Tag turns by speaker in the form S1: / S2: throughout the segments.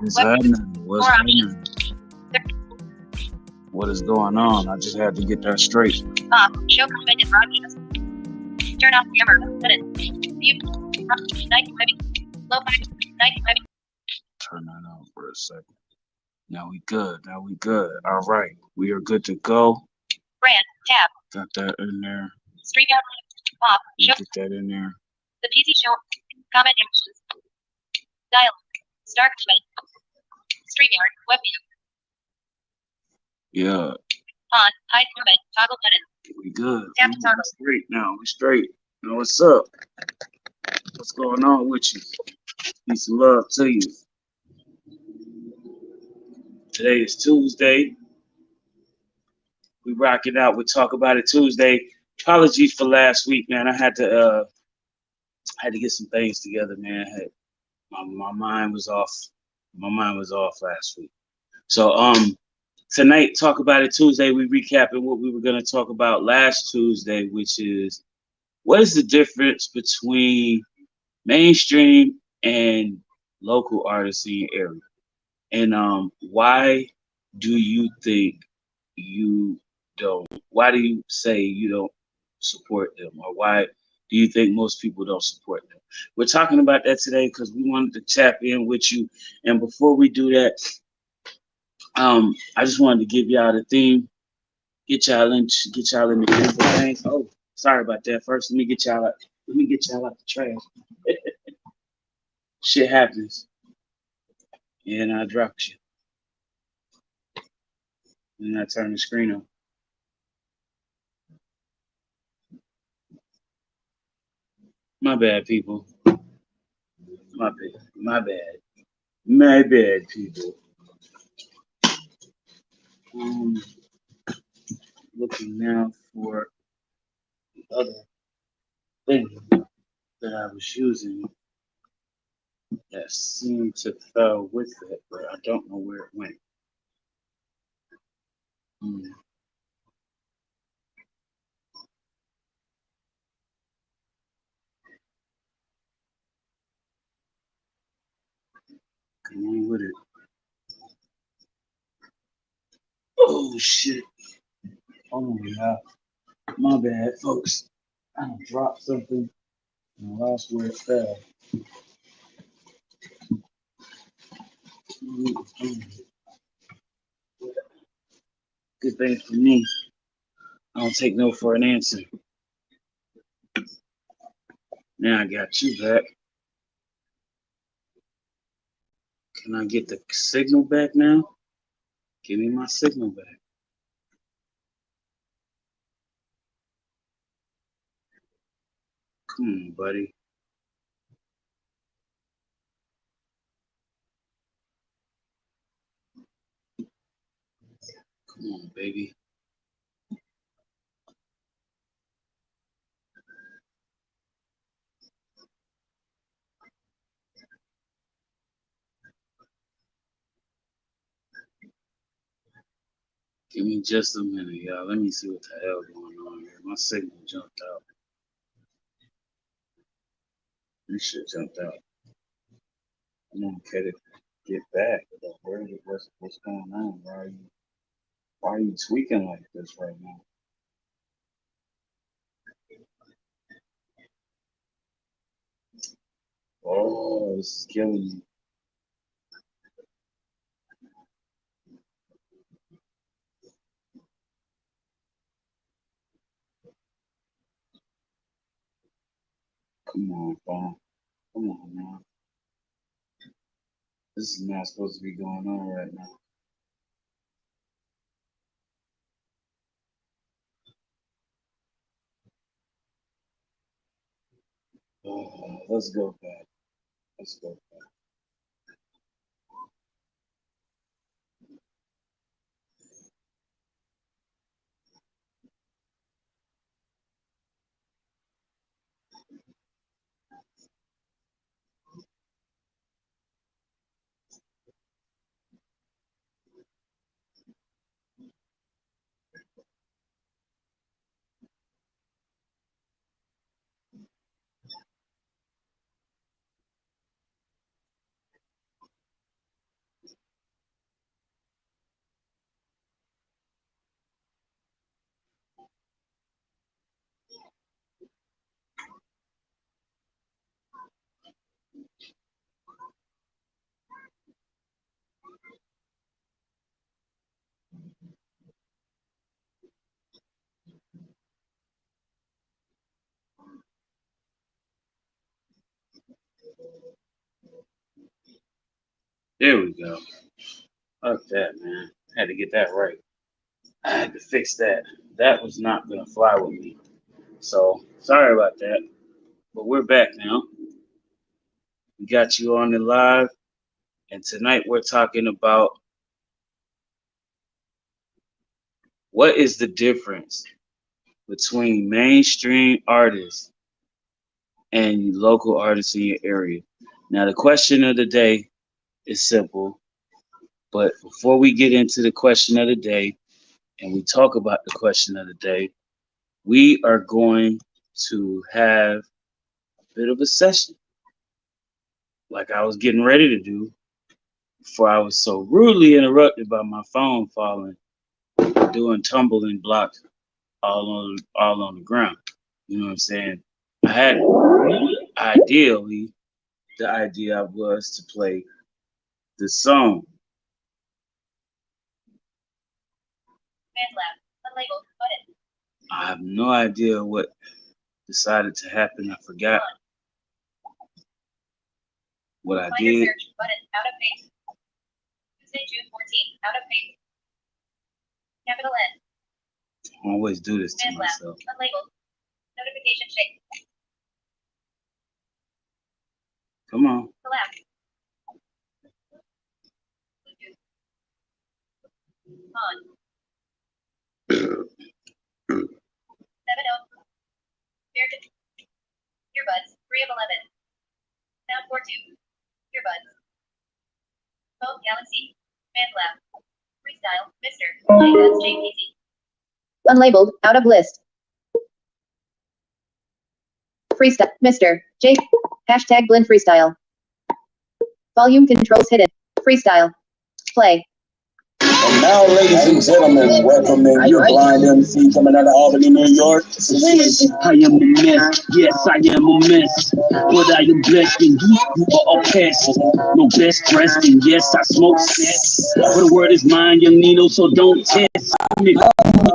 S1: What's happening? What's happening? What is going on? I just had to get that straight.
S2: Show comment and broadcast. Turn off camera. Button. Mute. Night living. Low five. Night living.
S1: Turn that on for a second. Now we good. Now we good. All right. We are good to go.
S2: Brand. Tab.
S1: Got that in there.
S2: StreamYard. Pop. Show.
S1: Get that in there.
S2: The PC show. Comment images. Dial. Start comment. StreamYard. Webview.
S1: Yeah.
S2: On. Hide comment. Toggle button.
S1: We good.
S2: Tap to toggle.
S1: We straight now. We straight. Now what's up? What's going on with you? Peace and love to you. Today is Tuesday. We rocking out with Talk About It Tuesday. Apologies for last week, man. I had to get some things together, man. My mind was off. My mind was off last week. So tonight, Talk About It Tuesday, we recapping what we were gonna talk about last Tuesday, which is what is the difference between mainstream and local artists in your area, and why do you think you don't? Why do you say you don't support them, or why do you think most people don't support them? We're talking about that today because we wanted to tap in with you. And before we do that, I just wanted to give y'all the theme, get y'all in the game of things. Oh, sorry about that. First, let me get y'all out the trash. Shit happens, and I dropped you, and I turned the screen on. My bad, people. My bad, people. Looking now for the other thing that I was using that seemed to fell with it, but I don't know where it went. Come on with it. Oh shit. Oh yeah. My bad, folks. I dropped something and I lost where it fell. Good thing for me. I don't take no for an answer. Now I got you back. Can I get the signal back now? Give me my signal back. Come on, buddy. Come on, baby. Give me just a minute, y'all. Let me see what the hell going on here. My signal jumped out. This shit jumped out. I'm gonna get back. What's going on? Why are you tweaking like this right now? Oh, this is killing me. Come on, phone. Come on, man. This is not supposed to be going on right now. Let's go back. Let's go back. There we go. Fuck that, man. Had to get that right. I had to fix that. That was not gonna fly with me. So sorry about that. But we're back now. We got you on the live, and tonight we're talking about what is the difference between mainstream artists and local artists in your area. Now, the question of the day is simple, but before we get into the question of the day and we talk about the question of the day, we are going to have a bit of a session like I was getting ready to do before I was so rudely interrupted by my phone falling, doing tumbling blocks all on the ground. You know what I'm saying? I had ideally the idea was to play the song.
S2: Unlabeled button.
S1: I have no idea what decided to happen. I forgot what I did.
S2: Search button out of phase. Tuesday, June 14th. Out of phase. Capital N.
S1: I always do this to myself.
S2: Unlabeled. Notification shake.
S1: Come on.
S2: Collapse. Bluetooth. On. 7-0. Earbuds. 3 of 11. Sound 4-2. Earbuds. Phone Galaxy. BandLab. Freestyle. Mr. JPZ. Unlabeled. Out of list. Freestyle. Mr. J. Hashtag Blend Freestyle. Volume controls hidden. Freestyle. Play.
S3: And now, ladies and gentlemen, welcoming your blind MC coming out of Albany, New York.
S1: I am a mess. Yes, I am a mess. But I am blessed and you are a pest. No best dressed and yes, I smoke cess. But the word is mine, young Nino, so don't test me.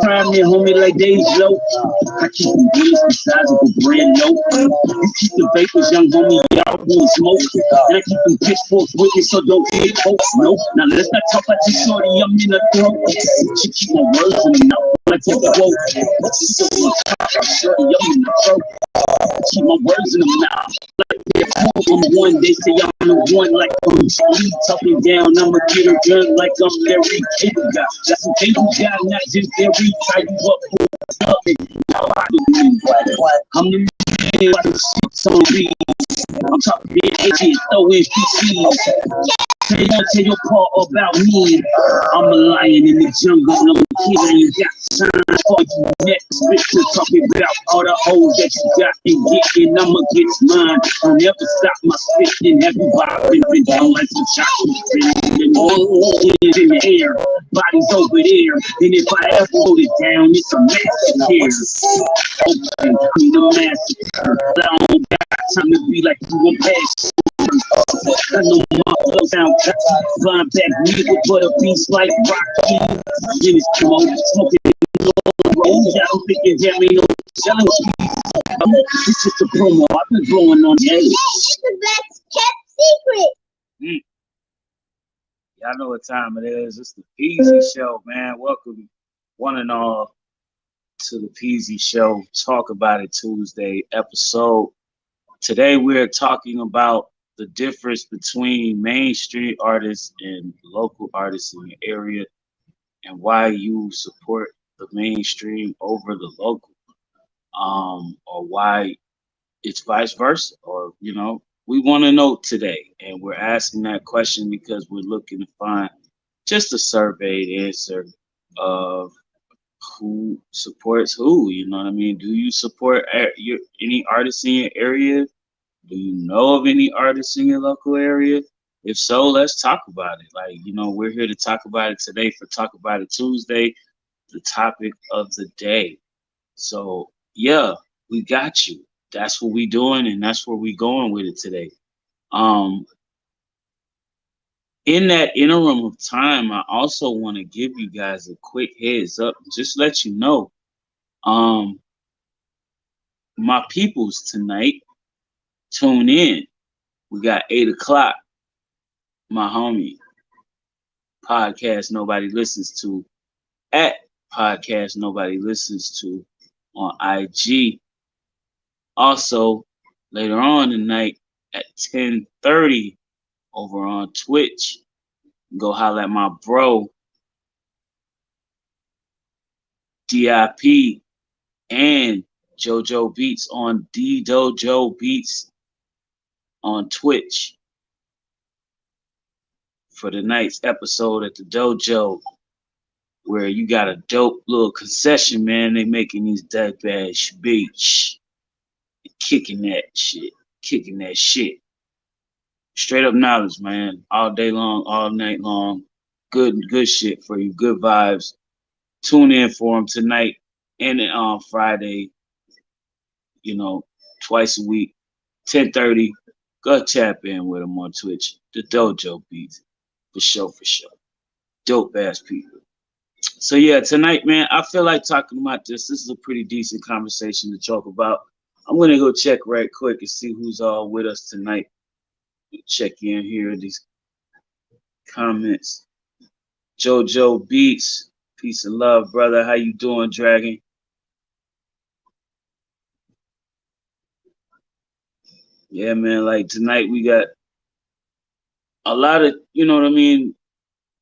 S1: Try me, homie, like Dave Low. I keep the wheels the size of a brand note. You keep the vapors, young homie, y'all won't smoke. And I keep them pitchforks with me, so don't get hope. No, now let's not talk about this shorty, I'm in a throat. She keep my words in the mouth.
S3: I take a quote. What's the system? Shorty, yo, in the throat. Keep my words in the mouth. Like they're I'm one, they say I'm the one. Like I'm talking down, I'ma get a gun like I'm Larry King. That's some things you got, not just every type of up. I'm the man, like the shit's on me. I'm talking big agent, throw in PC. Tell your part about me. I'm a lion in the jungle, I'm a kid, I ain't got time for you next. Bitch, talking about all the hoes that you got and getting, I'ma get mine. I'll never stop my spitting, everybody been down like some chocolate. Hands in the air, bodies over there, and if I ever hold it down, it's a massive here. Okay, I'm the master. I don't got time to be like you won't pass. I know my flow sound flying back nigga, but a piece like Rocky. In his smoke, smoking rose. I don't think you hear me no selling cheese. It's just a promo. I've been blowing on the edge.
S2: It's the best kept secret.
S1: Y'all know what time it is. It's the Peasy Show, man. Welcome, one and all, to the Peasy Show. Talk About It Tuesday episode. Today we're talking about the difference between mainstream artists and local artists in your area, and why you support the mainstream over the local, or why it's vice versa, or we want to know today, and we're asking that question because we're looking to find just a surveyed answer of who supports who. You know what I mean? Do you support any artists in your area? Do you know of any artists in your local area? If so, let's talk about it. Like, we're here to talk about it today for Talk About It Tuesday, the topic of the day. So, yeah, we got you. That's what we doing, and that's where we going with it today. In that interim of time, I also want to give you guys a quick heads up, just let you know, my peoples tonight, tune in. We got 8 o'clock. My homie, podcast nobody listens to, at podcast nobody listens to on IG. Also, later on tonight at 10:30 over on Twitch, go holler at my bro DIP and JoJo Beats on D Dojo Beats on Twitch for tonight's episode at the dojo, where you got a dope little concession, man. They making these dope ass beats, kicking that shit. Straight up knowledge, man. All day long, all night long. Good shit for you. Good vibes. Tune in for them tonight and on Friday. Twice a week, 10:30. Go tap in with them on Twitch. The Dojo Beats. For sure. Dope ass people. So yeah, tonight, man, I feel like talking about this. This is a pretty decent conversation to talk about. I'm gonna go check right quick and see who's all with us tonight. Check in here, these comments. JoJo Beats, peace and love, brother. How you doing, Dragon? Yeah, man, like tonight we got a lot of,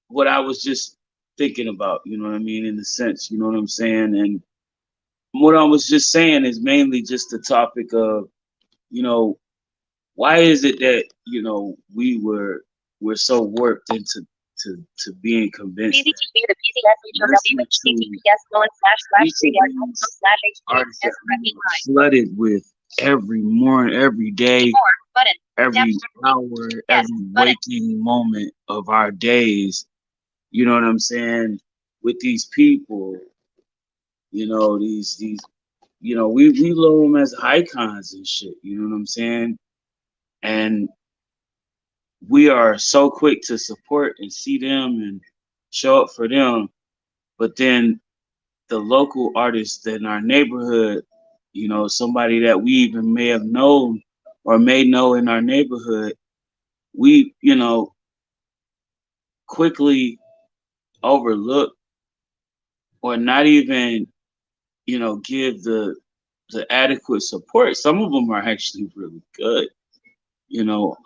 S1: what I was just thinking about, in a sense, you know what I'm saying? And what I was just saying is mainly just the topic of, why is it that, we're so warped into being convinced
S2: Easy to be the PCS
S1: flooded with every morning, every day, every hour, every waking moment of our days. You know what I'm saying? With these people, these we load them as icons and shit. You know what I'm saying? And we are so quick to support and see them and show up for them, but then the local artists in our neighborhood, somebody that we even may have known or may know in our neighborhood, we, quickly overlook or not even, give the adequate support. Some of them are actually really good, you know,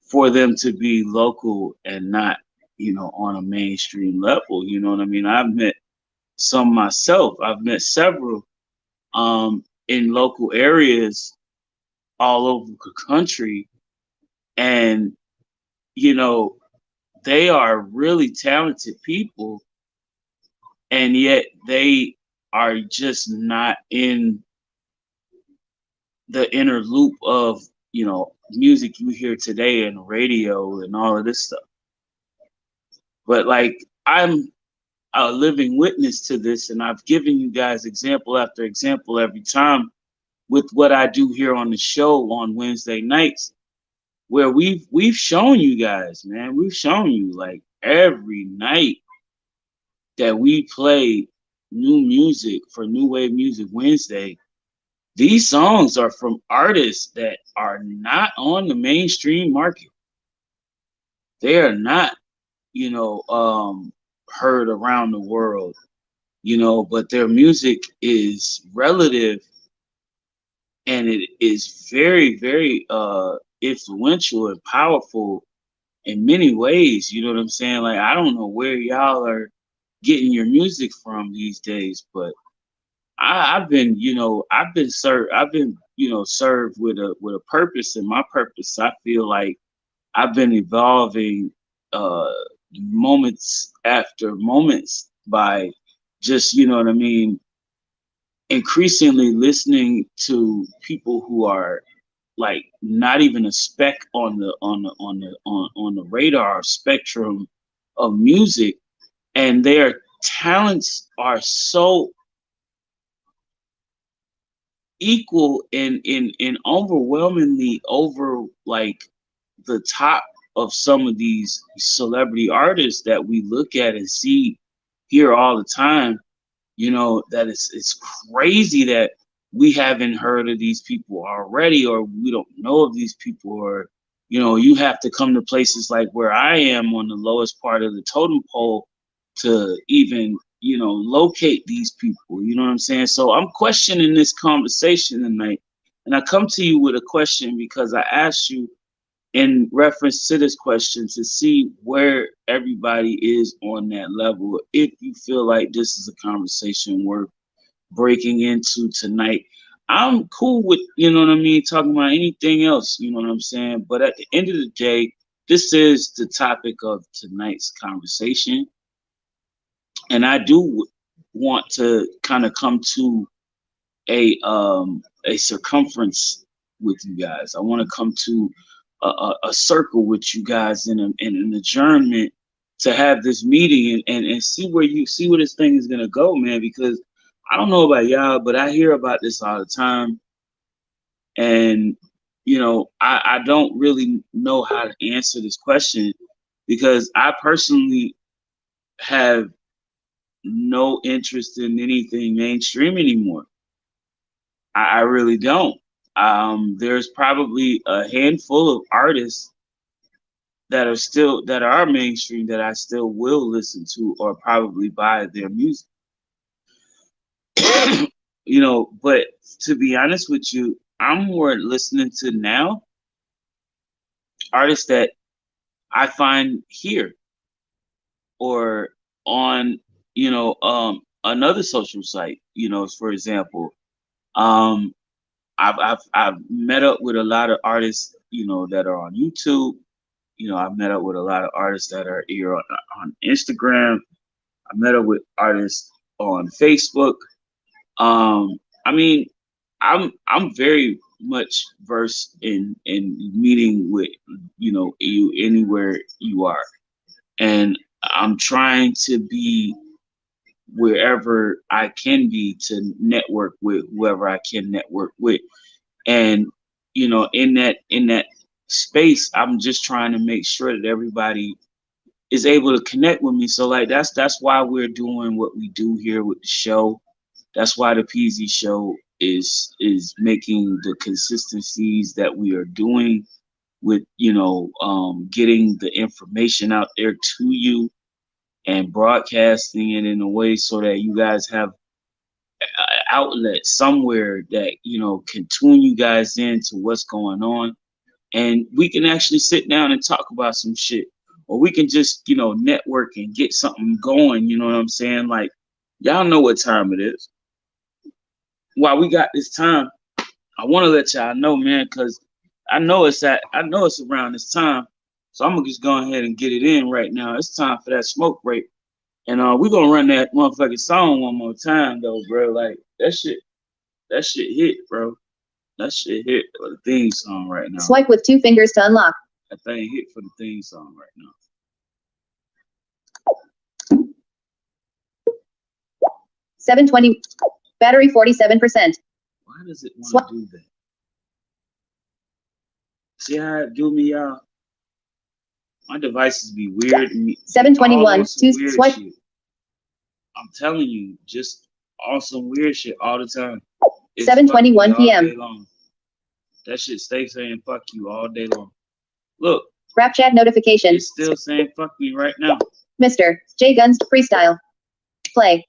S1: for them to be local and not, on a mainstream level. You know what I mean? I've met some myself. I've met several in local areas all over the country, and you know they are really talented people, and yet they are just not in the inner loop of music you hear today and radio and all of this stuff. But like, I'm a living witness to this, and I've given you guys example after example every time with what I do here on the show on Wednesday nights, where we've shown you guys, man, we've shown you like every night that we play new music for New Wave Music Wednesday. These songs are from artists that are not on the mainstream market. They are not, heard around the world, but their music is relative, and it is very, very influential and powerful in many ways. You know what I'm saying? Like, I don't know where y'all are getting your music from these days, but I've been, served with a purpose, and my purpose, I feel like I've been evolving uh moments after moments by just, you know what I mean, increasingly listening to people who are like not even a speck on the radar spectrum of music, and their talents are so equal and overwhelmingly over like the top of some of these celebrity artists that we look at and see here all the time. That it's crazy that we haven't heard of these people already, or we don't know of these people, or you have to come to places like where I am on the lowest part of the totem pole to even locate these people. You know what I'm saying? So I'm questioning this conversation tonight, and I come to you with a question because I asked you in reference to this question to see where everybody is on that level. If you feel like this is a conversation worth breaking into tonight, I'm cool with, what I mean, talking about anything else, you know what I'm saying? But at the end of the day, this is the topic of tonight's conversation. And I do want to kind of come to a circumference with you guys. I want to come to a circle with you guys in an adjournment to have this meeting and see where this thing is gonna go, man. Because I don't know about y'all, but I hear about this all the time, and I don't really know how to answer this question because I personally have no interest in anything mainstream anymore. I really don't. There's probably a handful of artists that are mainstream that I still will listen to or probably buy their music. But to be honest with you, I'm more listening to now artists that I find here or on, another social site. For example, um, I've met up with a lot of artists, that are on YouTube. I've met up with a lot of artists that are here on Instagram. I met up with artists on Facebook. I mean, I'm very much versed in meeting with you anywhere you are, and I'm trying to be wherever I can be to network with whoever I can network with. And in that space, I'm just trying to make sure that everybody is able to connect with me. So like that's why we're doing what we do here with the show. That's why the PZ show is making the consistencies that we are doing with getting the information out there to you. and broadcasting it in a way so that you guys have an outlet somewhere that, you know, can tune you guys into what's going on, and we can actually sit down and talk about some shit, or we can just, you know, network and get something going. You know what I'm saying? Like, y'all know what time it is. While we got this time, I want to let y'all know, man, because I know it's around this time. So I'm gonna just go ahead and get it in right now. It's time for that smoke break. And we're gonna run that motherfucking song one more time though, bro. Like that shit hit, bro. That shit hit for the theme song right now.
S2: Swipe with 2 fingers to unlock.
S1: That thing hit for the theme song right now.
S2: 720. Battery 47%.
S1: Why does it want to do that? See how it do me, y'all? My devices be weird.
S2: 721. 2 swipe.
S1: Shit. I'm telling you, just awesome weird shit all the time.
S2: 7:21 p.m.
S1: That shit stay saying fuck you all day long. Look.
S2: Rap chat notification.
S1: It's still saying fuck me right now.
S2: Mr. J Guns freestyle. Play.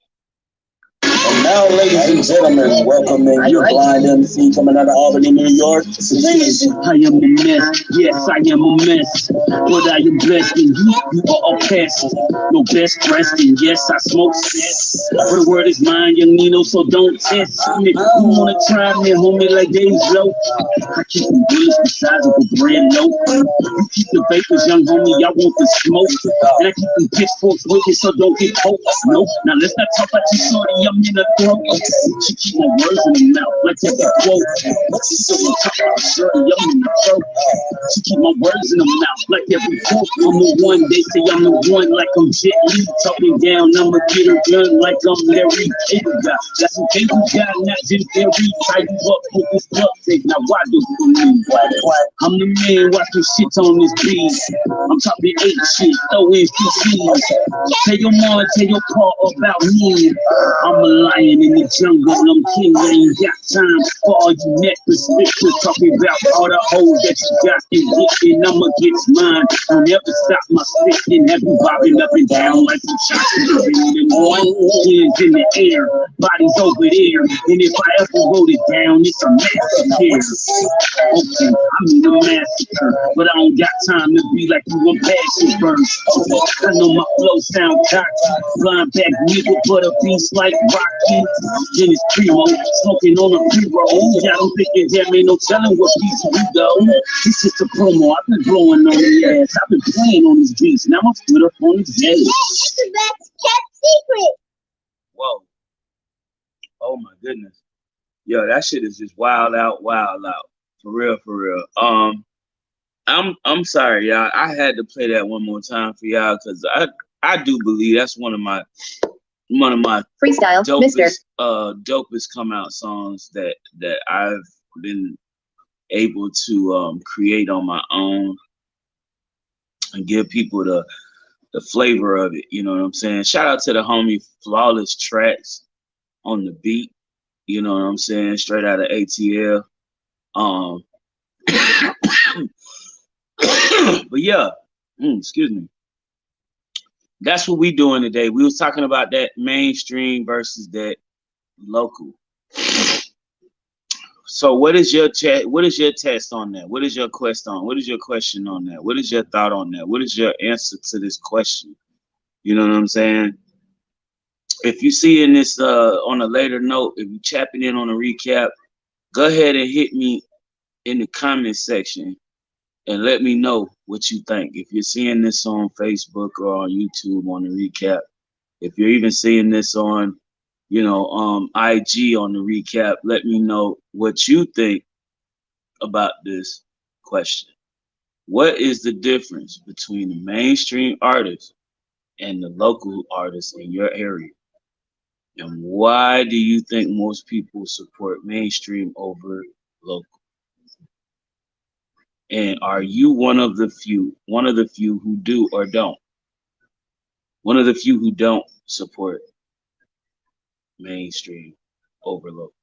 S3: And now, ladies and gentlemen, welcome in your blind MC coming out of Albany, New York. I am a mess. Yes, I am a mess. But I am blessed and you are a pest. No best dressed, and yes, I smoke cess. But the word is mine, young Nino, so don't test me. You wanna try me, homie, like Dave's low. I keep them bullets the size of a brand note. You keep the vapors, young homie, y'all want the smoke. And I keep them pitchforks with me, so don't get poked. Nope, now let's not talk about you, shorty, I'm in the throat. She keep my words in the mouth, like every quote. So I'm talking about shorty, I'm in the throat. She keep my words in the mouth, like every quote. I'm the one, they say I'm the one, like I'm Jet Li. Talking down, I'ma get a gun, like I'm Larry King. Got some cable guy, not Jim Carrey. Tie you up with this duct tape, now why do you mean? I'm the man, watching shit on this beat. I'm talking 8 shit, throw in PCs. Tell your mom, tell your pa about me. I'm a lion in the jungle, I'm king, I ain't got time for all you necklace bitches talking about all the hoes that you got and getting. I'ma get mine. Don't ever stop my spitting, have you bobbing up and down like some shots in one hands in the air, bodies over there. And if I ever wrote it down, it's a massacre. Okay, I mean a massacre, but I don't got time to be like you on passion burns. I know my flow sound cocky, blind back nigga, but a beast like Rocky. Then it's Primo, smoking on a pre-roll. Y'all don't think there ain't no telling what piece we go. It's just a promo, I've been blowing on the ass. I've been playing on these beats, now I'm put up on his ass. That's the best kept secret.
S1: Whoa. Oh my goodness. Yo, that shit is just wild out. For real, for real. I'm sorry, y'all. I had to play that one more time for y'all because I do believe that's one of my
S2: freestyle
S1: dopest come out songs that I've been able to create on my own and give people the flavor of it. You know what I'm saying? Shout out to the homie Flawless Tracks on the beat. You know what I'm saying? Straight out of ATL. But yeah, excuse me. That's what we doing today. We was talking about that mainstream versus that local. So what is your test on that? What is your quest on? What is your question on that? What is your thought on that? What is your answer to this question? You know what I'm saying? If you see in this on a later note, if you chapping in on a recap, go ahead and hit me in the comment section and let me know what you think. If you're seeing this on Facebook or on YouTube on the recap, if you're even seeing this on, you know, IG on the recap, let me know what you think about this question. What is the difference between the mainstream artist and the local artists in your area? And why do you think most people support mainstream over local? And are you one of the few who do or don't? One of the few who don't support mainstream over local.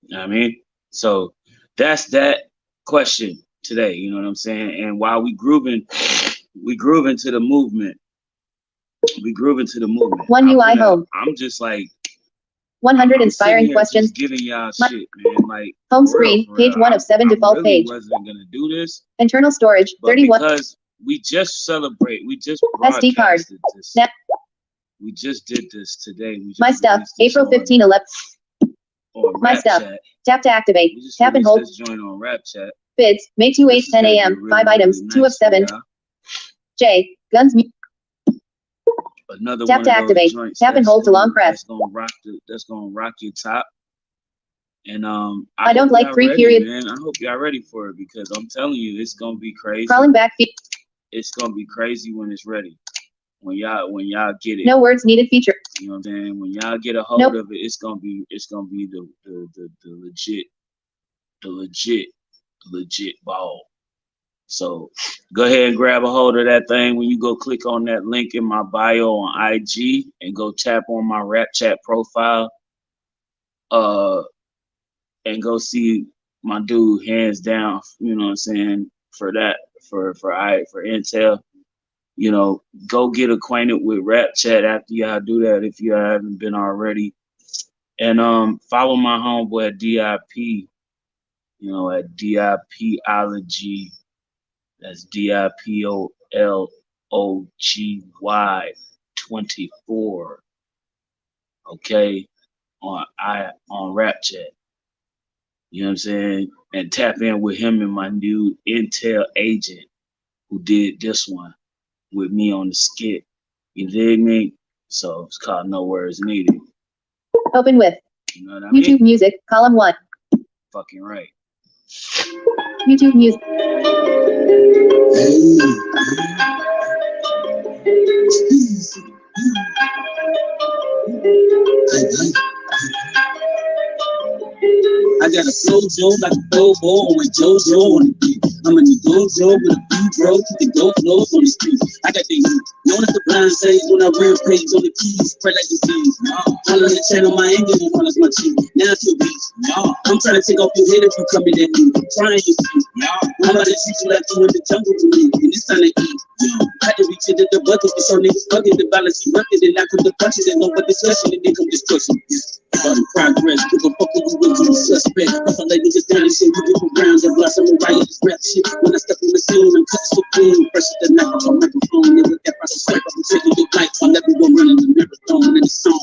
S1: You know what I mean? So that's that question today, you know what I'm saying? And while we grooving to the movement, We grooving to the movement.
S2: One UI home.
S1: I'm just like
S2: 100
S1: I'm
S2: inspiring
S1: sitting here
S2: questions.
S1: just giving y'all shit, man. Like
S2: Home
S1: for real,
S2: screen,
S1: for
S2: page
S1: real.
S2: 1 of 7
S1: I
S2: default
S1: really
S2: page.
S1: wasn't gonna do this,
S2: Internal storage,
S1: but
S2: 31.
S1: because we just
S2: SD
S1: broadcasted
S2: card.
S1: this.
S2: Snap.
S1: We just did this today. We just
S2: My stuff,
S1: released this
S2: April 15, 11.
S1: on
S2: My
S1: Rap
S2: stuff.
S1: Chat.
S2: Tap to activate.
S1: We just
S2: Tap and
S1: released
S2: hold.
S1: this joint on Rap Chat.
S2: Bids, May 2, 8,
S1: This is
S2: 10
S1: gonna be
S2: a.m.
S1: really,
S2: 5 items,
S1: really
S2: 2 of
S1: nice for
S2: 7.
S1: y'all.
S2: J. Guns.
S1: Another
S2: Tap
S1: one
S2: to
S1: of those
S2: activate.
S1: joints
S2: Tap and hold to long press.
S1: that's gonna rock your top. And
S2: I don't
S1: hope
S2: like
S1: y'all
S2: 3
S1: ready,
S2: period.
S1: man. I hope y'all ready for it because I'm telling you, it's gonna be crazy.
S2: Crawling back.
S1: It's gonna be crazy when it's ready. When y'all get it.
S2: No words needed feature.
S1: You know what I'm saying? When y'all get a hold of it, it's gonna be the legit ball. So go ahead and grab a hold of that thing. When you go click on that link in my bio on IG and go tap on my Rap Chat profile, and go see my dude hands down, you know what I'm saying, for Intel. You know, go get acquainted with Rap Chat after y'all do that if you haven't been already. And follow my homeboy at DIP, you know, at DIPology. That's DIPOLOGY 24. Okay, on Rap Chat. You know what I'm saying? And tap in with him and my new Intel agent who did this one with me on the skit. You dig me? So it's called No Words Needed.
S2: Open with.
S1: You know what I
S2: YouTube
S1: mean?
S2: Music, column 1.
S1: Fucking right.
S2: YouTube Music.
S3: I got a flow Joe like a Bobo with JoJo on the beat. I'm in the dojo with a few bros, keep the dope nose on the street. I got the heat, known as the blind sage when I rampage on the keys, spread like disease. All on the channel, my anger won't run as my cheek. Now it's your beat. I'm trying to take off your head if you come in at me. Trying you see. I'm about to treat you like you in the jungle to me, and it's time to eat. I had to reach into the bucket to show niggas bucket the balance he rugged, and I come to punches and no but discussion, and then come destruction. All the progress, people fucking you into the suspect. If I lay niggas down and shit, we different rounds and blossom and riot this rap shit. When I step on the scene, I'm cut so clean, fresh as the knife on my microphone. Nigga, that process like I'm taking your life. I'll never go running the marathon in the song.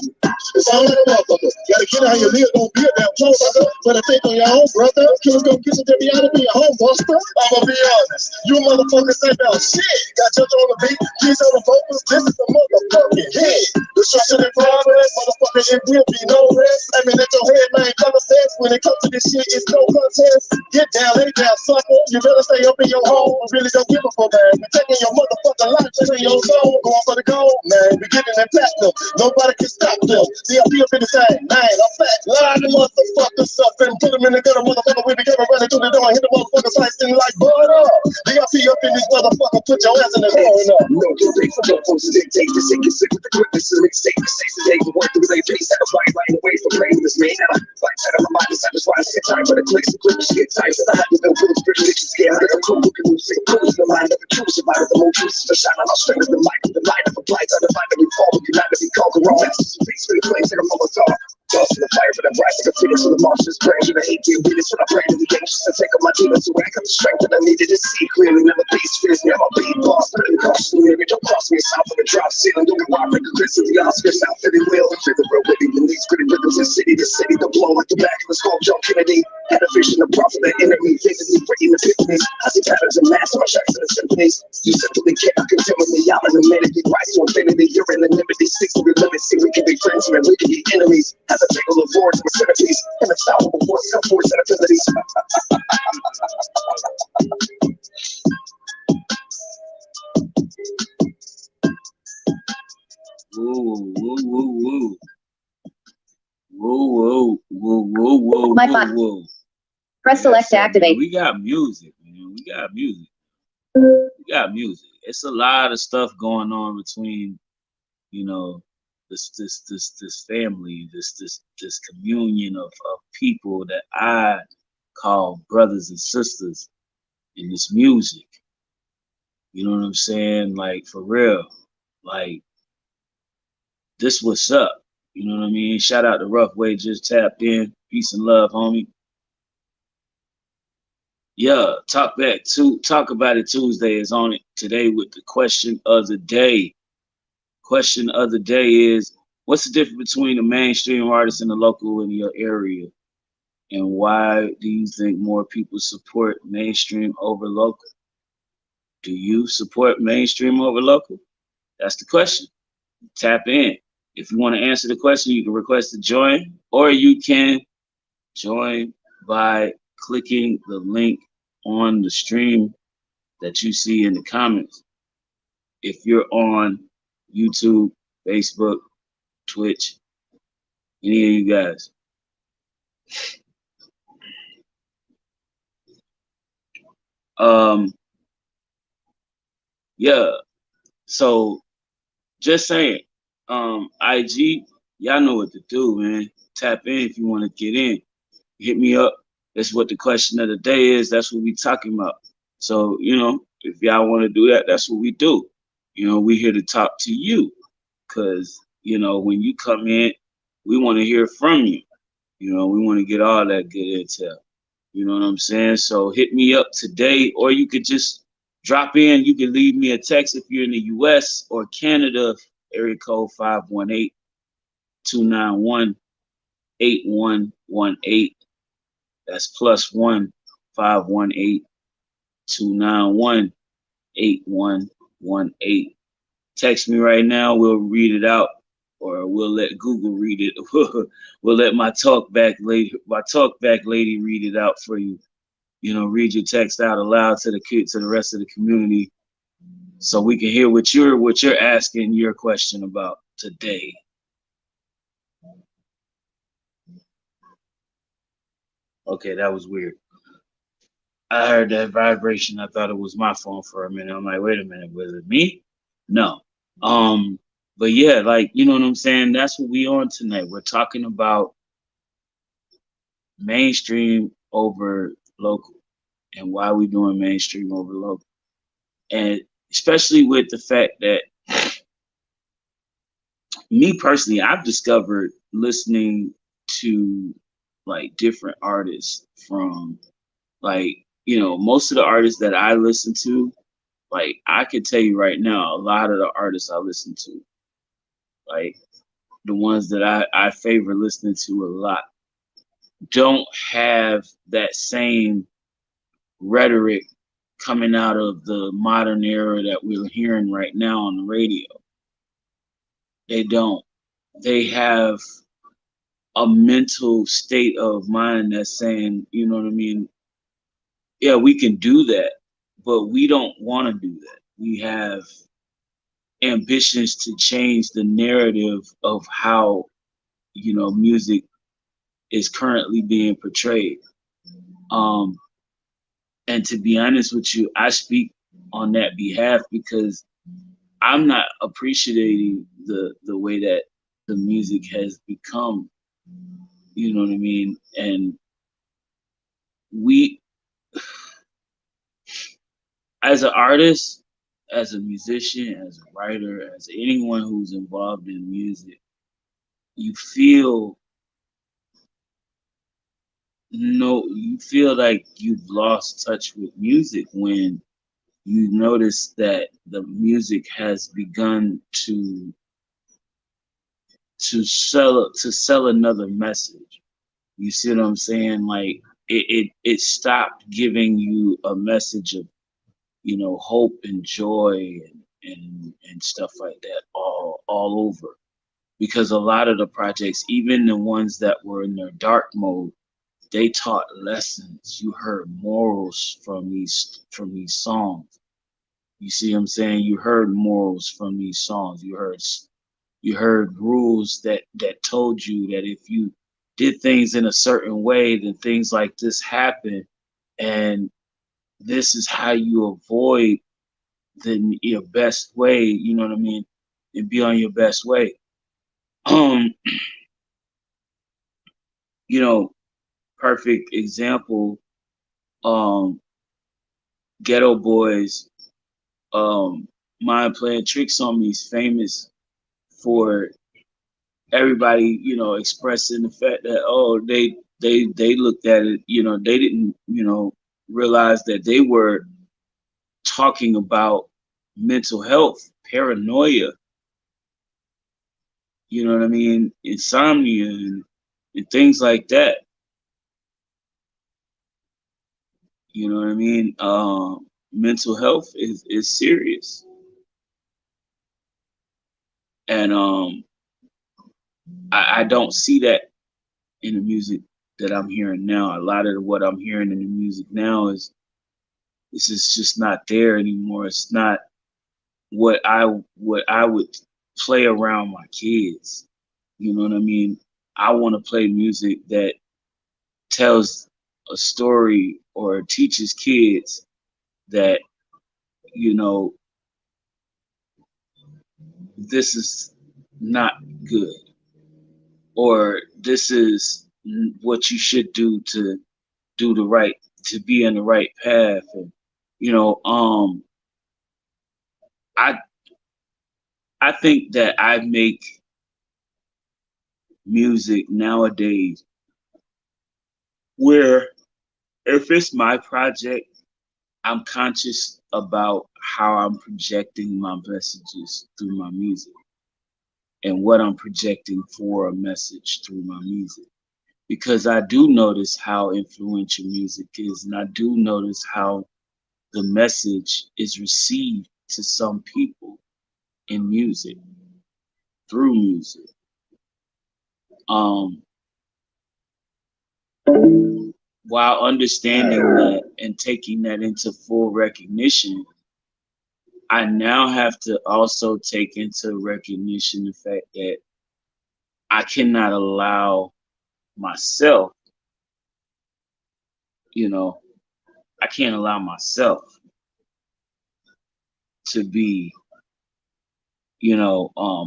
S4: It's all in the motherfucker. Gotta get how you live, don't be a damn motherfucker. Better think on your own, brother. Killers gonna get you to be out of your home, buster. I'ma be honest. You motherfuckers say about shit. Got your on the beat, keys on the vocals. This is the motherfucking hit. Destruction in progress, motherfucker, it will be no rest. Aiming at your head, man, color sense. When it comes to this shit, it's no contest. Get down, lay down, sucker. You better stay up in your home. I really don't give a fuck, man. We taking your motherfucking life, taking your soul. Going for the gold, man. We getting that platinum. Nobody can stop them. DLP up in the same, man. I'm fat. Line the motherfuckers up and put them in the gutter, motherfucker. We be coming running through the door and hit the motherfucker slicing like butter. DLP up in this motherfucker, put your ass in the corner.
S5: No, you pay for your folks to dictate this shit. Get sick with the quickness to make safe mistakes today. We work through their face, have a right away from playing with this man. Like set up my mind, decide just why I sit time for the clicks and clicks. Get tight, so I have to build rules, pretty bitches scared. I'm cool, looking loose, and cool is the mind of the true survivor. The more truth is the shine on our strength of the mic, the light of the blight, on the mind that we fall, we cannot be called the wrong masters. Face for the place, and I'm all the Toss in the fire for the price, like a finish with the monsters. Praise with the hate, get with it, so I pray to the anxious to take up my demons to rack up the strength that I needed to see clearly. Never beast fears, never be boss. But it costs me, it don't cost me a sound for the drop ceiling. Don't get why I make a Chris of the Oscars, outfitted will. And figure real witty, in these gritty rhythms in city to city, the blow like the back of the skull, John Kennedy. Had a vision of prophet, the enemy, vividly written epiphanies. I see patterns and mass, my tracks in the symphonies. You simply can't contend with me, I'm an amenity, rise to infinity. You're in the liberty, six to the limit. See, we can be friends, man, we can be enemies. As a table of lords with centerpiece, and a salvable force, come force and abilities.
S1: Woo, woo, woo, woo. Woo, woo, woo, woo, woo,
S2: My
S1: woo,
S2: fun.
S1: woo.
S2: Press select to activate.
S1: We got music, man. We got music. We got music. It's a lot of stuff going on between, you know, this family, this communion of people that I call brothers and sisters in this music. You know what I'm saying? Like, for real. Like, this what's up. You know what I mean? Shout out to Rough Way, just tapped in. Peace and love, homie. Yeah, talk about it Tuesday is on it today with the question of the day. Question of the day is, what's the difference between a mainstream artist and a local in your area? And why do you think more people support mainstream over local? Do you support mainstream over local? That's the question. Tap in. If you want to answer the question, you can request to join, or you can join by clicking the link on the stream that you see in the comments. If you're on YouTube, Facebook, Twitch, any of you guys. Yeah, so just saying, IG, y'all know what to do, man. Tap in if you want to get in. Hit me up. That's what the question of the day is. That's what we talking about. So, if y'all want to do that, that's what we do. We here to talk to you. Cause, when you come in, we want to hear from you. We want to get all that good intel. You know what I'm saying? So hit me up today, or you could just drop in. You can leave me a text if you're in the US or Canada, area code 518-291-8118. That's +1 518-291-8118. Text me right now. We'll read it out, or we'll let Google read it. We'll let my talkback lady read it out for you. Read your text out aloud to the rest of the community, so we can hear what you're asking your question about today. Okay, that was weird. I heard that vibration. I thought it was my phone for a minute. I'm like, wait a minute, was it me? No. But yeah, you know what I'm saying? That's what we on tonight. We're talking about mainstream over local, and why we doing mainstream over local. And especially with the fact that me personally, I've discovered listening to different artists from most of the artists that I listen to, I can tell you right now, a lot of the artists I listen to, the ones that I favor listening to a lot, don't have that same rhetoric coming out of the modern era that we're hearing right now on the radio. They don't. They have a mental state of mind that's saying, you know what I mean? Yeah, we can do that, but we don't want to do that. We have ambitions to change the narrative of how, music is currently being portrayed. And to be honest with you, I speak on that behalf because I'm not appreciating the way that the music has become. You know what I mean? And we, as an artist, as a musician, as a writer, as anyone who's involved in music, you feel like you've lost touch with music when you notice that the music has begun to sell another message. You see what I'm saying? It stopped giving you a message of hope and joy and stuff like that all over, because a lot of the projects, even the ones that were in their dark mode, they taught lessons. You heard morals from these songs. You see what I'm saying? You heard morals from these songs. You heard rules that told you that if you did things in a certain way, then things like this happen, and this is how you avoid your best way. You know what I mean? And be on your best way. Perfect example. Ghetto Boys. Mind Playing Tricks on Me is famous for everybody, expressing the fact that, oh, they looked at it, they didn't, realize that they were talking about mental health, paranoia, you know what I mean, insomnia and things like that. You know what I mean? Mental health is serious, and I don't see that in the music that I'm hearing now. A lot of what I'm hearing in the music now is this is just not there anymore. It's not what I would play around my kids. You know what I mean? I want to play music that tells a story or teaches kids that, you know, this is not good, or this is what you should do to do the right, to be in the right path. And you know i I think that I make music nowadays where if it's my project, I'm conscious about how I'm projecting my messages through my music and what I'm projecting for a message through my music. Because I do notice how influential music is, and I do notice how the message is received to some people in music, through music. Um, while understanding that and taking that into full recognition, I now have to also take into recognition the fact that I cannot allow myself, you know, I can't allow myself to be,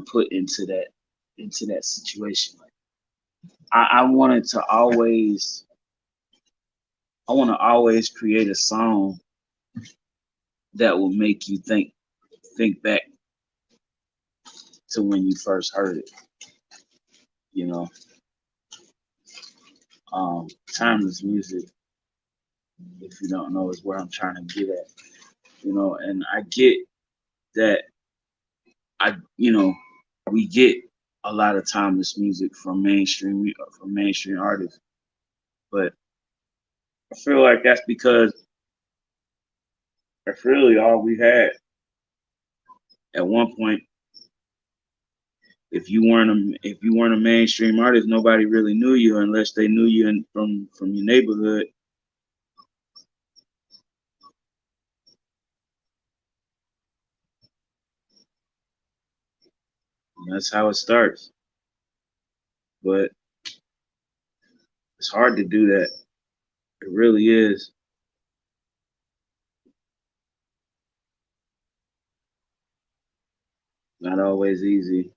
S1: put into that situation. I wanted to always, I want to always create a song that will make you think back to when you first heard it. You know, timeless music, if you don't know, is where I'm trying to get at. And I get that I we get a lot of timeless music from mainstream artists, but I feel like that's because that's really all we had at one point. If you weren't a mainstream artist, nobody really knew you unless they knew you from your neighborhood. And that's how it starts. But it's hard to do that. It really is. Not always easy.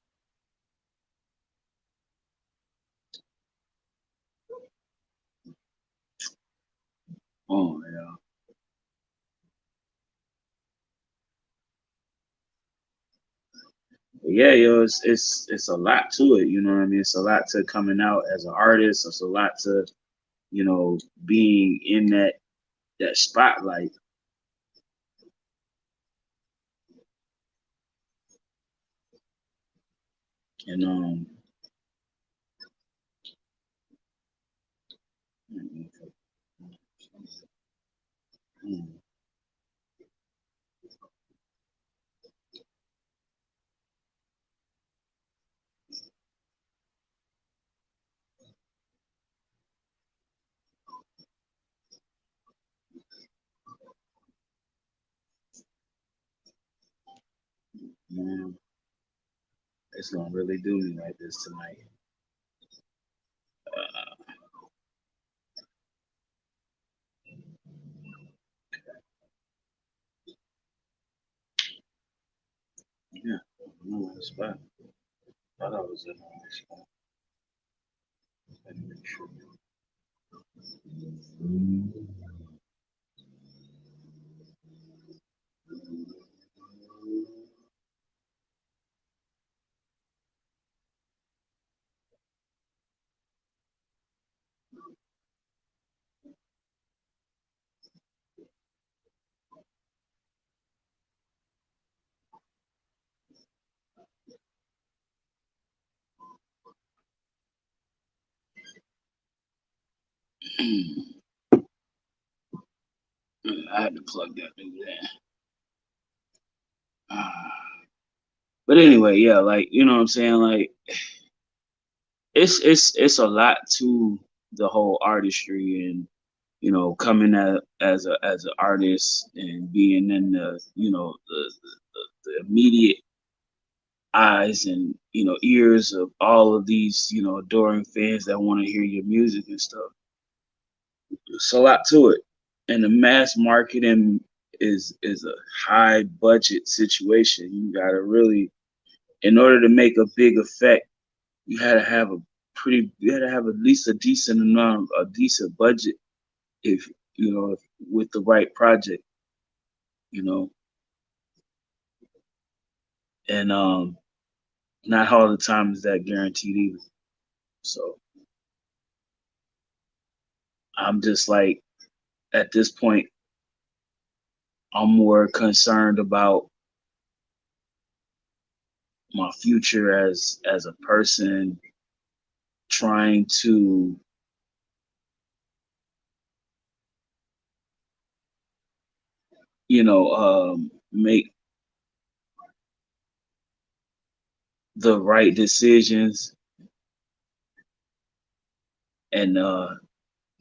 S1: Oh yeah. But yeah, it's a lot to it. You know what I mean? It's a lot to coming out as an artist. It's a lot to being in that spotlight. And man, it's gonna really do me like this tonight. Uh, yeah, I'm on the spot. Thought I was in on the spot. Let me make sure. I had to plug that dude in. But anyway, yeah, like you know what I'm saying, like it's a lot to the whole artistry and coming as an artist and being in the the immediate eyes and ears of all of these adoring fans that want to hear your music and stuff. It's a lot to it, and the mass marketing is a high budget situation. You gotta really, in order to make a big effect, you had to have you had to have at least a decent budget if if, with the right project, you know, and not all the time is that guaranteed either. So I'm just like at this point, I'm more concerned about my future as a person trying to make the right decisions and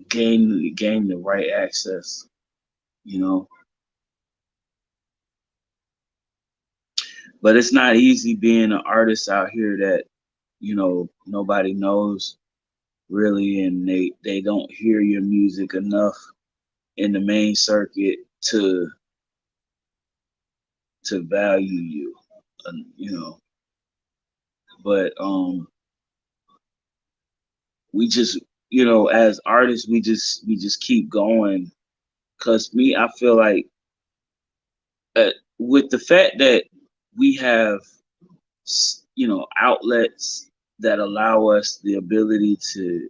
S1: gain the right access, you know. But it's not easy being an artist out here that nobody knows really, and they don't hear your music enough in the main circuit to value you, you know. But we just as artists we just keep going. Cause me, I feel like with the fact that we have outlets that allow us the ability to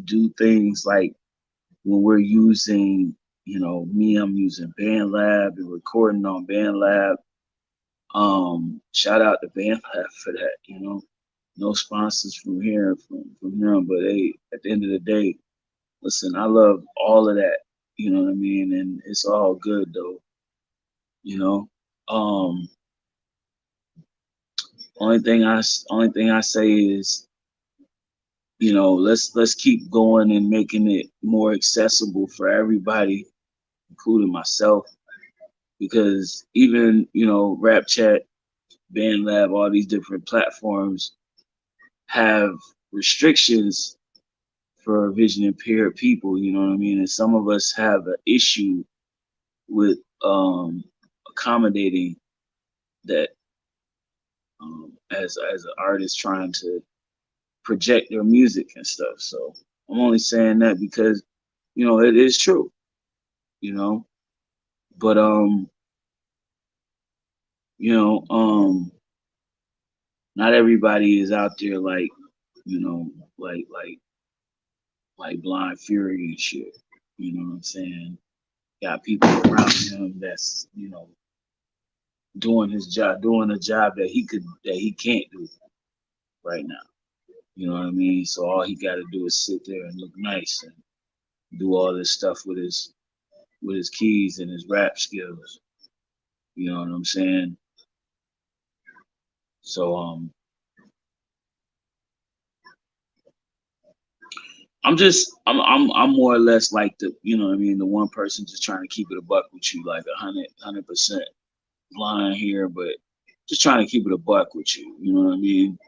S1: do things like when we're using I'm using BandLab and recording on BandLab. Shout out to BandLab for that. No sponsors from here from them, but hey, at the end of the day, listen, I love all of that. You know what I mean, and it's all good though. You know, um, only thing I say is let's keep going and making it more accessible for everybody, including myself, because even Rap Chat, BandLab, all these different platforms have restrictions for vision impaired people. You know what I mean, and some of us have an issue with accommodating that as an artist trying to project their music and stuff. So I'm only saying that because it is true. You know, but you know um not everybody is out there like you know like like like Blind Fury and shit. You know what I'm saying? Got people around him that's doing his job, doing a job that he can't do right now. You know what I mean? So all he got to do is sit there and look nice and do all this stuff with his keys and his rap skills. You know what I'm saying? So I'm more or less like the what I mean, the one person just trying to keep it a buck with you, like 100% blind here, but just trying to keep it a buck with you. You know what I mean?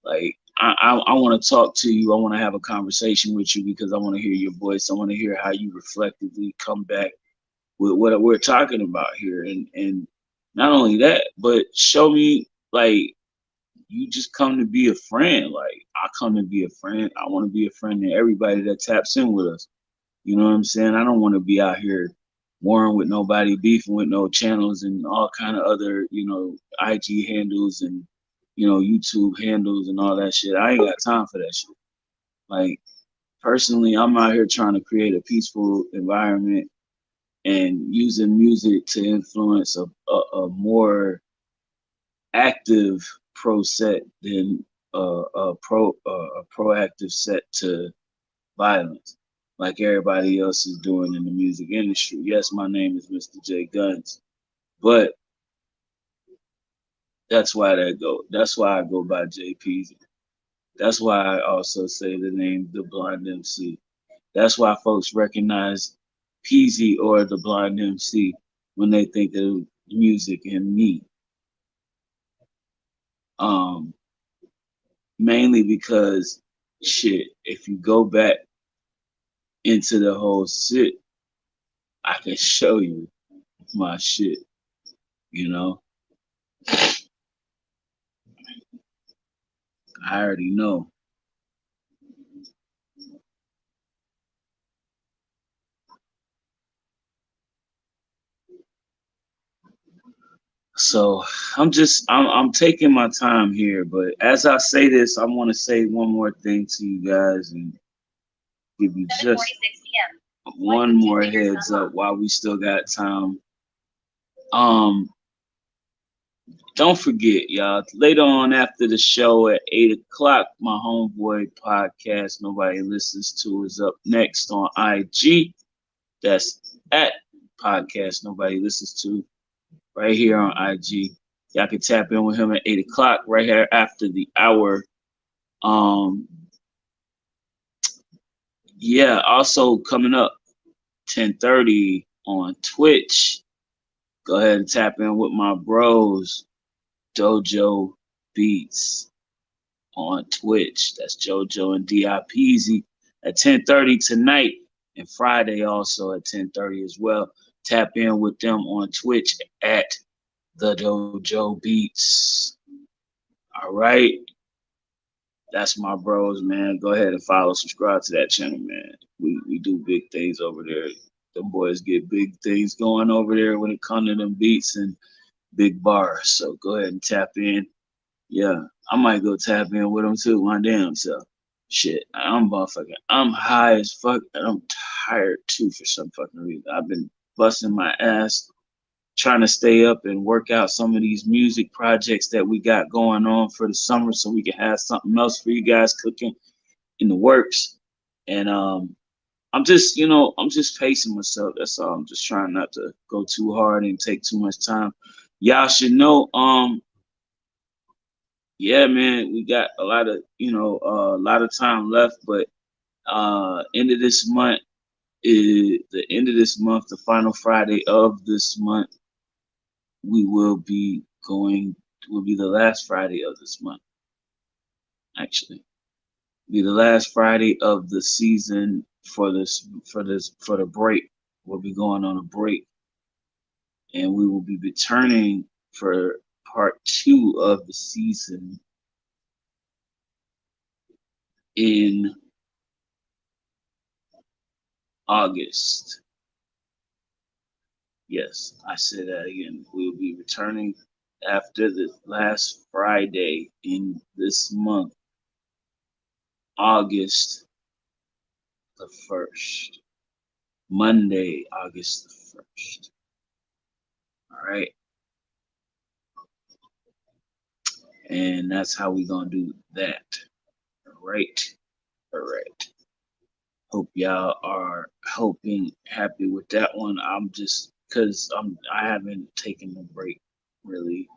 S1: Like I want to talk to you. I want to have a conversation with you because I want to hear your voice. I want to hear how you reflectively come back with what we're talking about here, and not only that, but show me like you just come to be a friend. Like I come to be a friend. I want to be a friend to everybody that taps in with us. You know what I'm saying? I don't want to be out here warring with nobody, beefing with no channels and all kind of other, IG handles and YouTube handles and all that shit. I ain't got time for that shit. Like personally, I'm out here trying to create a peaceful environment and using music to influence a more active pro set than a proactive set to violence. like everybody else is doing in the music industry. Yes, my name is Mr. J Guns, but that's why that go. That's why I go by JP. That's why I also say the name The Blind MC. That's why folks recognize Peasy or The Blind MC when they think of music and me. Um, Mainly because shit, if you go back into the whole shit, I can show you my shit, you know. I already know. So I'm taking my time here, but as I say this, I want to say one more thing to you guys and give you just
S2: 7:46 p.m.
S1: one more heads up while we still got time. Um, don't forget, y'all. Later on after the show at 8 o'clock, my homeboy podcast nobody listens to is up next on IG. That's at podcast nobody listens to right here on IG. Y'all can tap in with him at 8 o'clock right here after the hour. Um, yeah. Also coming up 10:30 on Twitch. Go ahead and tap in with my bros, Dojo Beats on Twitch. That's JoJo and DIPZ at 10:30 tonight and Friday also at 10:30 as well. Tap in with them on Twitch at the Dojo Beats. All right. That's my bros, man. Go ahead and follow, subscribe to that channel, man. We do big things over there. The boys get big things going over there when it comes to them beats and big bars. So go ahead and tap in. Yeah, I might go tap in with them too, my damn self. Shit, I'm motherfucking. I'm high as fuck and I'm tired too for some fucking reason. I've been busting my ass trying to stay up and work out some of these music projects that we got going on for the summer so we can have something else for you guys cooking in the works. And I'm just pacing myself. That's all. I'm just trying not to go too hard and take too much time. Y'all should know, yeah, man, we got a lot of, a lot of time left, but end of this month is the end of this month, the final Friday of this month, we will be will be the last Friday of this month. Actually, be the last Friday of the season for the break. We'll be going on a break, and we will be returning for part 2 of the season in August. Yes, I say that again. We'll be returning after the last Friday in this month, August the 1st. Monday, August the 1st. All right. And that's how we gonna do that. All right. All right. Hope y'all are happy with that one. I'm just because I haven't taken a break really.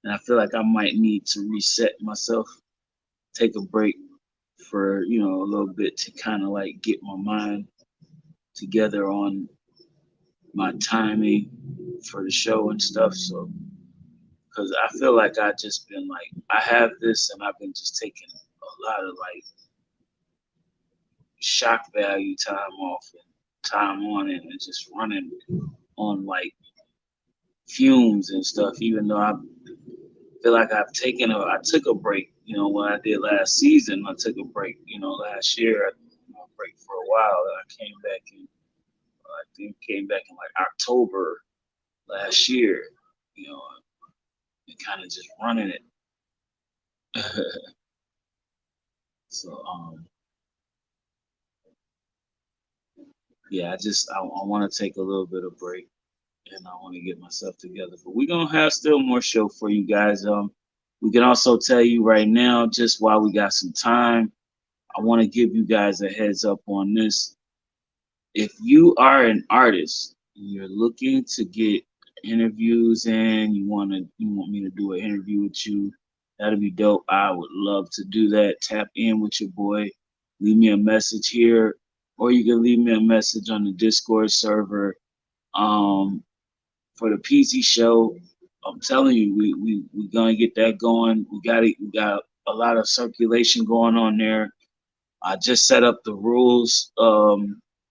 S1: And I feel like I might need to reset myself, take a break for, a little bit to kind of like get my mind together on my timing for the show and stuff. So, because I feel like I just been like, I have this and I've been just taking a lot of like shock value time off and time on it and just running on like fumes and stuff, even though I feel like I took a break, when I did last season, I took a break, last year, I took a break for a while and I came back in like October last year, and kind of just running it. So, yeah, I want to take a little bit of break and I want to get myself together. But we're gonna have still more show for you guys. We can also tell you right now, just while we got some time, I want to give you guys a heads up on this. if you are an artist and you're looking to get interviews in, you want me to do an interview with you, that'd be dope. I would love to do that. Tap in with your boy, leave me a message here, or you can leave me a message on the Discord server. Um, for the PZ show, I'm telling you, we gonna get that going. We got it. We got a lot of circulation going on there. I just set up the rules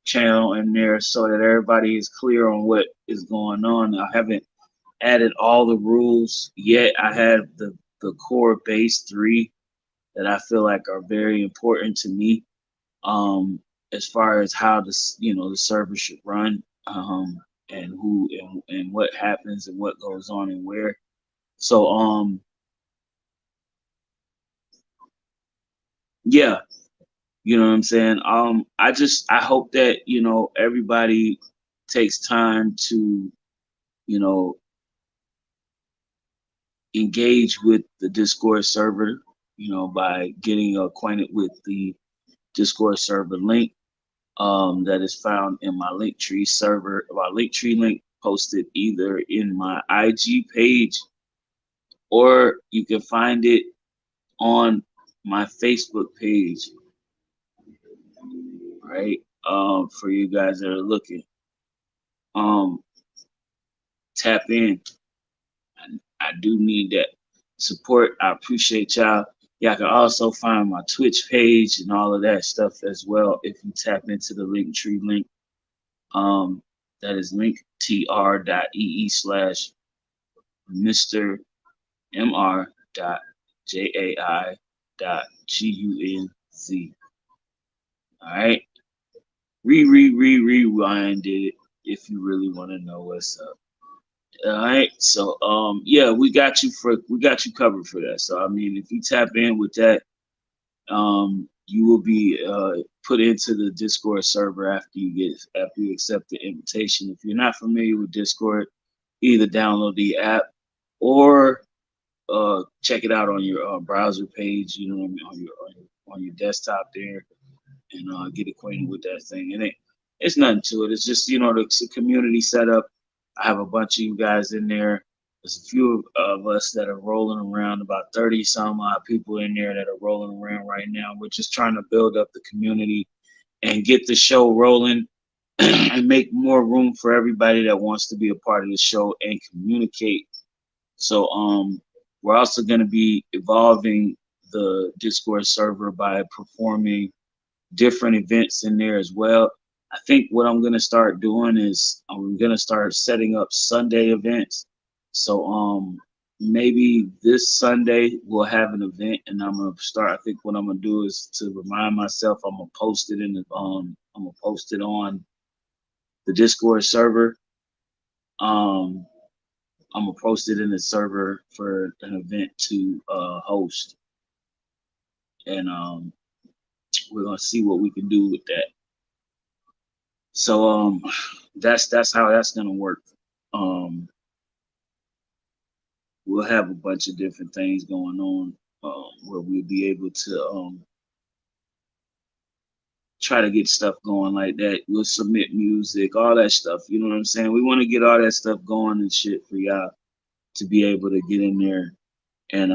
S1: channel in there so that everybody is clear on what is going on. I haven't added all the rules yet. I have the core base 3 that I feel like are very important to me, as far as how the server should run, and who and what happens and what goes on and where. So yeah, you know what I'm saying? I hope that, everybody takes time to, you know, engage with the Discord server, by getting acquainted with the Discord server link, that is found in my Linktree server, my Linktree link posted either in my IG page, or you can find it on my Facebook page, right? For you guys that are looking, tap in. I do need that support. I appreciate y'all. Y'all can also find my Twitch page and all of that stuff as well if you tap into the Linktree link. That is linktr.ee/Mr. Mr.Mr.Jai.Gunz. All right. Rewind it if you really want to know what's up. All right. So yeah, we got you covered for that. So I mean, if you tap in with that, you will be put into the Discord server after you accept the invitation. If you're not familiar with Discord, either download the app or check it out on your browser page, on your desktop there, and get acquainted with that thing. And it's nothing to it. It's just, the community setup. I have a bunch of you guys in there. There's a few of us that are rolling around, about 30 some odd people in there that are rolling around right now. We're just trying to build up the community and get the show rolling and make more room for everybody that wants to be a part of the show and communicate. So we're also going to be evolving the Discord server by performing different events in there as well. I think what I'm going to start doing is I'm going to start setting up Sunday events. So maybe this Sunday we'll have an event, and I'm going to start. I think what I'm going to do is to remind myself, I'm going to post it I'm going to post it on the Discord server. I'm going to post it in the server for an event to host. And we're going to see what we can do with that. So that's how that's going to work. We'll have a bunch of different things going on where we'll be able to try to get stuff going like that. We'll submit music, all that stuff. You know what I'm saying? We want to get all that stuff going and shit for y'all to be able to get in there and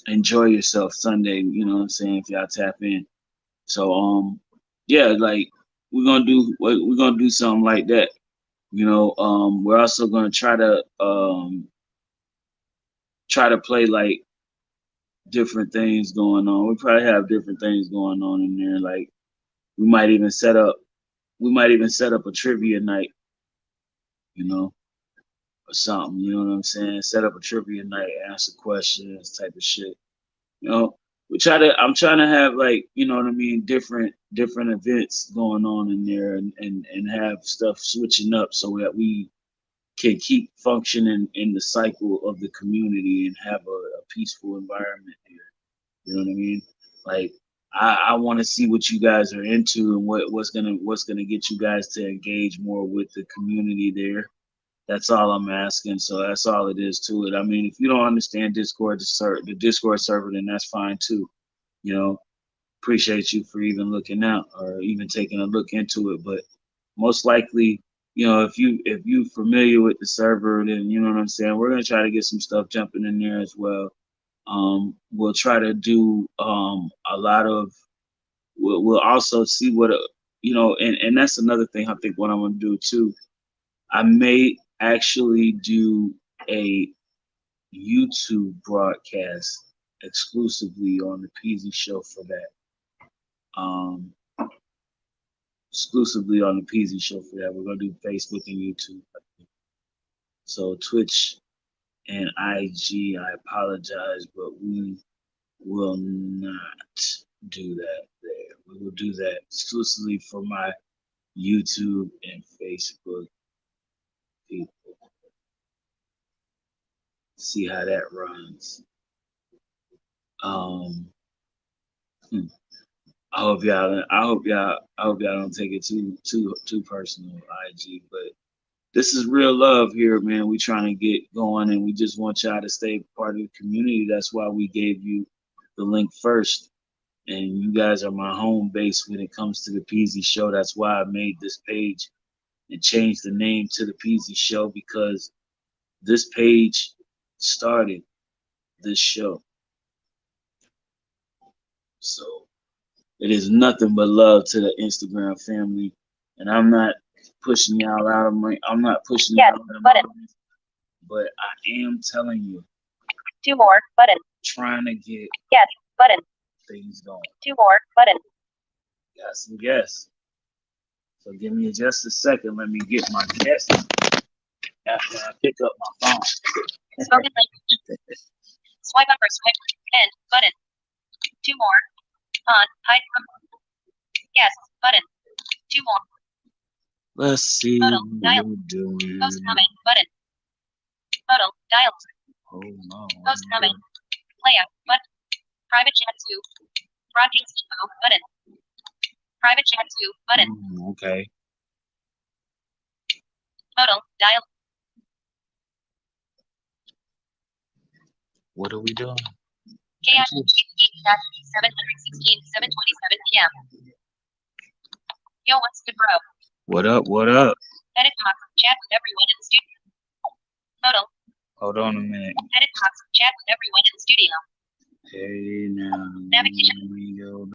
S1: enjoy yourself Sunday. You know what I'm saying? If y'all tap in. So yeah, like we're gonna do something like that. We're also gonna try to play like different things going on. We probably have different things going on in there. Like we might even set up a trivia night, or something. You know what I'm saying? Set up a trivia night, answer questions, type of shit. I'm trying to have, like, you know what I mean, different events going on in there, and have stuff switching up so that we can keep functioning in the cycle of the community and have a peaceful environment here. You know what I mean? Like I want to see what you guys are into and what's gonna get you guys to engage more with the community there. That's all I'm asking. So that's all it is to it. I mean, if you don't understand Discord, the Discord server, then that's fine too. appreciate you for even looking out or even taking a look into it. But most likely, if you familiar with the server, then you know what I'm saying. We're gonna try to get some stuff jumping in there as well. We'll try to do a lot of. We'll also see what and that's another thing I think what I'm gonna do too. I may actually do a YouTube broadcast exclusively on the Peasy Show for that. Um, exclusively on the Peasy Show for that. We're gonna do Facebook and YouTube. So Twitch and IG, I apologize, but we will not do that there. We will do that exclusively for my YouTube and Facebook people. See how that runs. I hope y'all don't take it too personal, IG, but this is real love here, man. We trying to get going and we just want y'all to stay part of the community. That's why we gave you the link first. And you guys are my home base when it comes to the Peasy Show. That's why I made this page and changed the name to the Peasy Show, because this page started this show. So it is nothing but love to the Instagram family. And I'm not pushing y'all out of my, I'm not pushing
S2: Yes,
S1: y'all out of
S2: button.
S1: my, but I am telling you,
S2: 2 more, button.
S1: trying to get
S2: Yes, button.
S1: things going.
S2: 2 more, button.
S1: Got some guests. So give me just a second. Let me get my guests after I pick up my phone.
S2: Spoken link. Swipe up or swipe end, button. 2 more. On, hide from. Yes, button. 2 more.
S1: Let's see
S2: Photo,
S1: what
S2: dial.
S1: we're doing.
S2: Post comment, button. Photo, dial.
S1: Hold on.
S2: Post comment. Layout, button. Private chat 2. Broadcast info, button. Private chat 2, button.
S1: Okay.
S2: Photo, dial.
S1: What are we doing?
S2: KS 716, 7:27 p.m. Yo, what's good, bro?
S1: What up? What up?
S2: Edit box, chat with everyone in the studio. Photo,
S1: Hold on a minute.
S2: edit box, chat with everyone in the studio.
S1: Hey, now.
S2: Navigation.
S1: We go.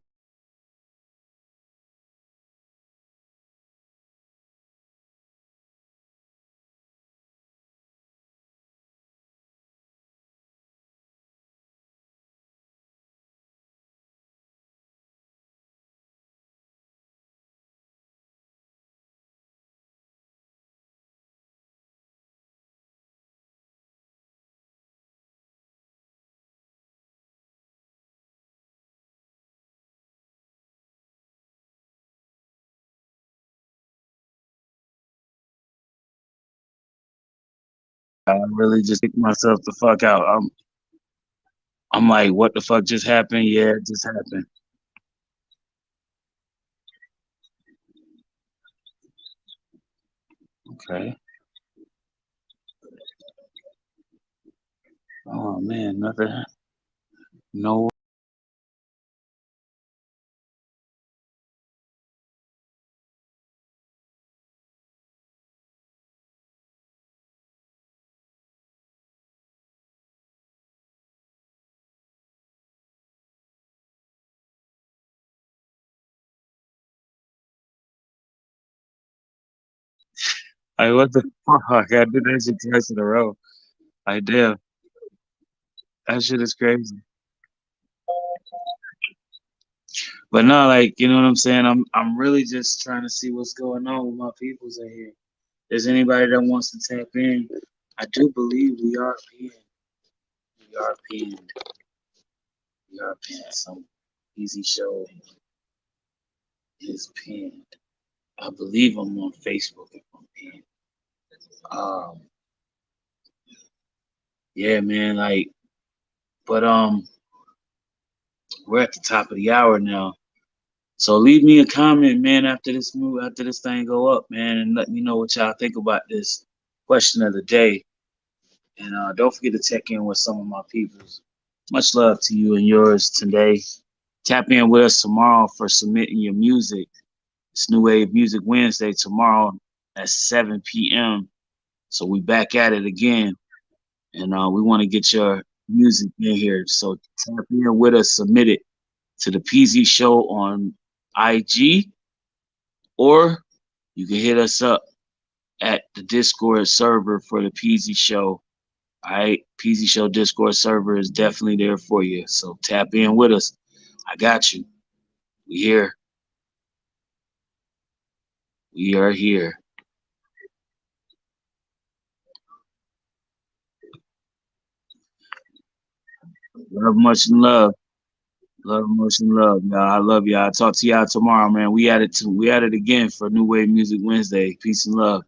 S1: I really just kicked myself the fuck out. I'm like, what the fuck just happened? Yeah, it just happened. Okay. Oh man, nothing. No. Like, what the fuck? I did that shit twice in a row. Like, damn, that shit is crazy. But no, like, you know what I'm saying? I'm really just trying to see what's going on with my peoples in here. Is anybody that wants to tap in? I do believe we are pinned. We are pinned. We are pinned. Some Easy Show is pinned. I believe I'm on Facebook if I'm pinned. Yeah, man, like, but we're at the top of the hour now. So leave me a comment, man, after this thing go up, man, and let me know what y'all think about this question of the day. And don't forget to check in with some of my peoples. Much love to you and yours today. Tap in with us tomorrow for submitting your music. It's New Wave Music Wednesday tomorrow at 7 p.m. So we back at it again, and we want to get your music in here. So tap in with us, submit it to the PZ Show on IG, or you can hit us up at the Discord server for the PZ Show. All right, PZ Show Discord server is definitely there for you. So tap in with us. I got you. We here. We are here. Love, much and love. Love, much and love, y'all. I love y'all. I'll talk to y'all tomorrow, man. We at it again for New Wave Music Wednesday. Peace and love.